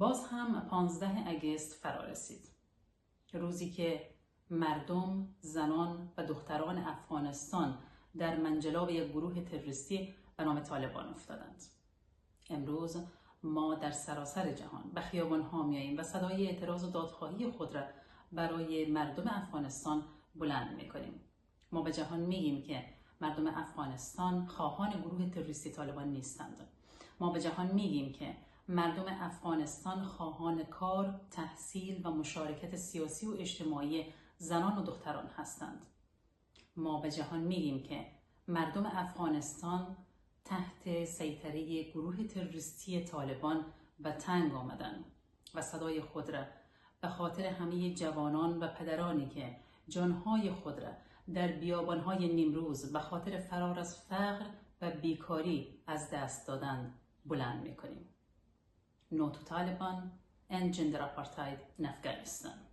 باز هم 15 اگست فرا رسید، روزی که مردم، زنان و دختران افغانستان در منجلاب یک گروه تروریستی به نام طالبان افتادند. امروز ما در سراسر جهان به خیابان‌ها میاییم و صدای اعتراض و دادخواهی خود را برای مردم افغانستان بلند میکنیم. ما به جهان میگیم که مردم افغانستان خواهان گروه تروریستی طالبان نیستند. ما به جهان میگیم که مردم افغانستان خواهان کار، تحصیل و مشارکت سیاسی و اجتماعی زنان و دختران هستند. ما به جهان میگیم که مردم افغانستان تحت سیطره گروه تروریستی طالبان به تنگ آمدند و صدای خود را به خاطر همه جوانان و پدرانی که جانهای خود را در بیابانهای نیمروز به خاطر فرار از فقر و بیکاری از دست دادند بلند میکنیم. No to Taliban and gender apartheid in Afghanistan.